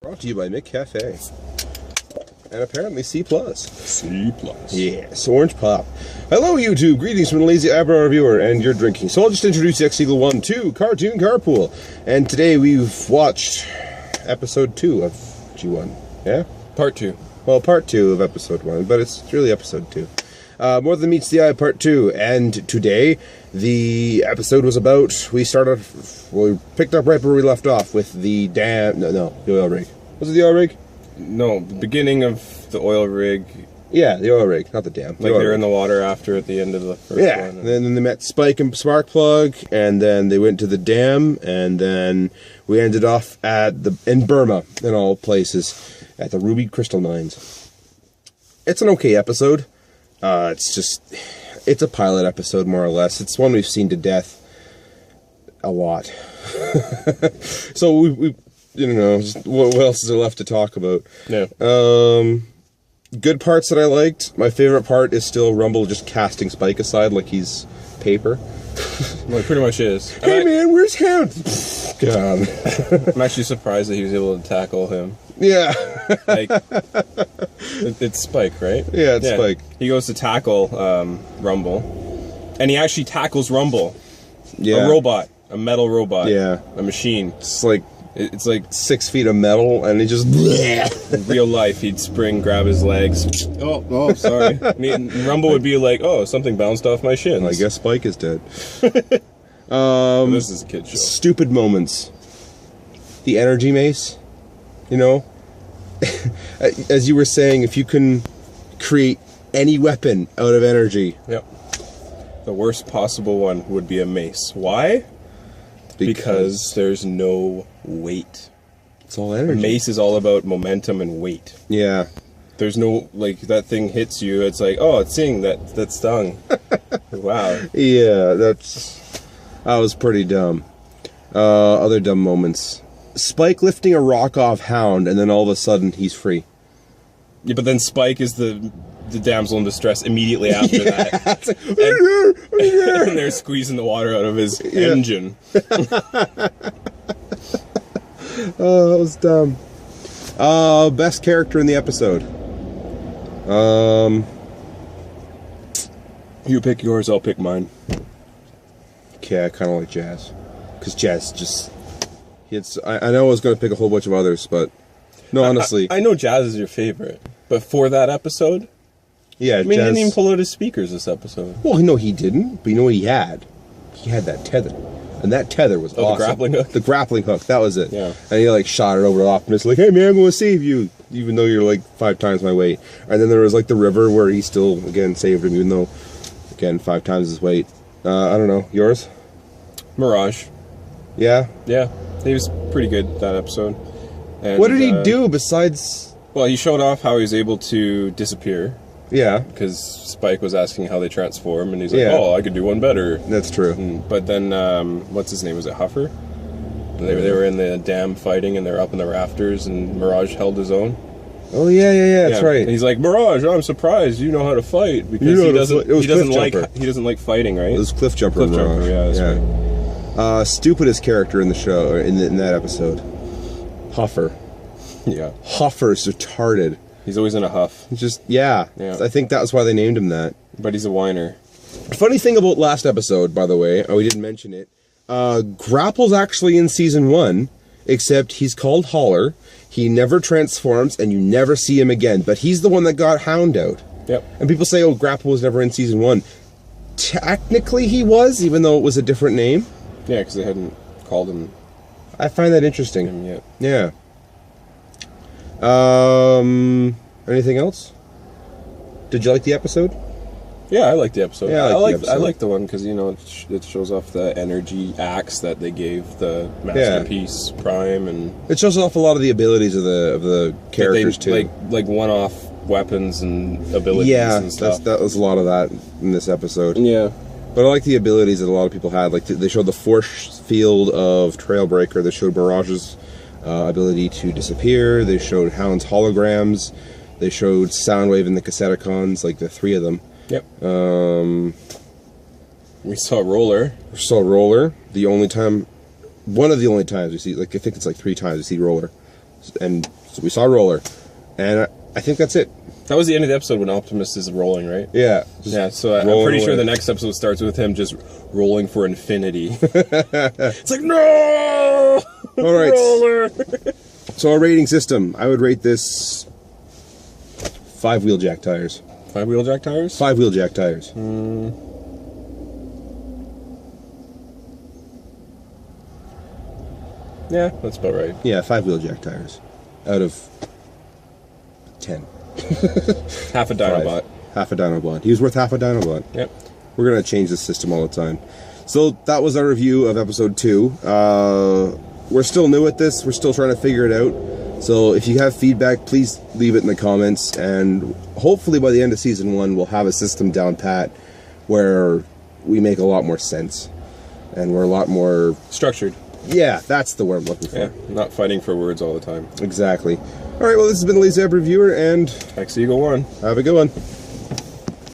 Brought to you by Mick Cafe. And apparently C+. C+. Yes, Orange Pop. Hello, YouTube. Greetings from the Lazy Eyebrow Reviewer, and you're drinking. So I'll just introduce the X-Eagle 1-2 Cartoon Carpool. And today we've watched episode 2 of G1. Yeah? Part 2. Well, part 2 of episode 1, but it's really episode 2. More Than Meets the Eye, part 2. And today, the episode was about, we picked up right where we left off with the the oil rig. Was it the oil rig? No, the beginning of the oil rig. Yeah, the oil rig, not the dam. Like they were in the water after at the end of the first one. And then they met Spike and Sparkplug, and then they went to the dam, and then we ended off in Burma, in all places, at the Ruby Crystal Mines. It's an okay episode. It's a pilot episode, more or less. It's one we've seen to death a lot. So we what else is there left to talk about? Yeah. Good parts that I liked. My favorite part is still Rumble just casting Spike aside like he's paper. Well, he pretty much is. Hey man, where's him? God. I'm actually surprised that he was able to tackle him. Yeah. Like, it's Spike, right? Yeah, it's Spike. He goes to tackle Rumble, and he actually tackles Rumble. Yeah. A robot. A metal robot. Yeah. A machine. It's like 6 feet of metal, and he just... In real life, he'd grab his legs. Oh, sorry. Rumble would be like, oh, something bounced off my shins. I guess Spike is dead. This is a kid show. Stupid moments. The energy mace, you know? As you were saying, if you can create any weapon out of energy... Yep. The worst possible one would be a mace. Why? Because there's no weight. It's all energy. A mace is all about momentum and weight. Yeah. There's no, like, that thing hits you, it's like, oh, it's seeing that stung. Wow. Yeah, that was pretty dumb. Other dumb moments. Spike lifting a rock off Hound, and then all of a sudden he's free. Yeah, but then Spike is the damsel in distress immediately after that. Like, and they're squeezing the water out of his engine. Oh, that was dumb. Best character in the episode. You pick yours, I'll pick mine. Okay, I kind of like Jazz. Because Jazz just... I know I was going to pick a whole bunch of others, but... No, honestly. I know Jazz is your favorite, but for that episode... Yeah, Jazz... he didn't even pull out his speakers this episode. Well, no, he didn't. But you know what he had? He had that tether. And that tether was awesome. The grappling hook? The grappling hook, that was it. Yeah. And he, like, shot it over the Optimus, like, hey, man, I'm going to save you, even though you're, like, 5 times my weight. And then there was, like, the river where he still, again, saved him, even though, again, 5 times his weight. I don't know. Yours? Mirage. Yeah? Yeah. He was pretty good that episode. And, what did he do besides... Well, he showed off how he was able to disappear. Yeah. Because Spike was asking how they transform, and he's like, oh, I could do one better. That's true. But then, what's his name? Was it Huffer? They were in the dam fighting, and they were up in the rafters, and Mirage held his own. Oh, yeah, that's right. And he's like, Mirage, I'm surpurrised you know how to fight, because he doesn't like fighting, right? It was Cliff Jumper. Cliff Jumper, yeah, that's right. Stupidest character in the show, in that episode. Huffer. Yeah. Huffer's retarded. He's always in a huff. Just, yeah. I think that's why they named him that. But he's a whiner. Funny thing about last episode, by the way, we didn't mention it. Grapple's actually in season 1, except he's called Holler. He never transforms, and you never see him again. But he's the one that got Hound out. Yep. And people say, oh, Grapple was never in season 1. Technically he was, even though it was a different name. Yeah, because they hadn't called him. I find that interesting. Yet. Yeah. Anything else? Did you like the episode? Yeah, I like the episode. Yeah, I like the one because, you know, it shows off the energy axe that they gave the Masterpiece Prime, and it shows off a lot of the abilities of the characters too, like one-off weapons and abilities and stuff. That was a lot of that in this episode. Yeah. But I like the abilities that a lot of people had. Like, they showed the force field of Trailbreaker. They showed Mirage's ability to disappear. They showed Hound's holograms. They showed Soundwave and the Cassetticons, like the 3 of them. Yep. We saw Roller. One of the only times we see, like, I think it's like 3 times we see Roller. and so we saw Roller, and I think that's it. That was the end of the episode when Optimus is rolling, right? Yeah. Yeah, so I'm pretty sure the next episode starts with him just rolling for infinity. It's like, no! All right. Roller! So our rating system, I would rate this 5-wheel jack tires. 5-wheel jack tires? 5-wheel jack tires. Yeah, that's about right. Yeah, 5-wheel jack tires. Out of 10. Half a Dinobot. Half a Dinobot. He was worth half a Dinobot. Yep. We're going to change the system all the time. So that was our review of episode 2. We're still new at this. We're still trying to figure it out. So if you have feedback, please leave it in the comments. And hopefully by the end of season 1, we'll have a system down pat where we make a lot more sense. And we're a lot more... structured. Yeah, that's the word I'm looking for. Yeah, not fighting for words all the time. Exactly. All right, well, this has been the Lazy Ebb Reviewer, and... X Eagle 1. Have a good one.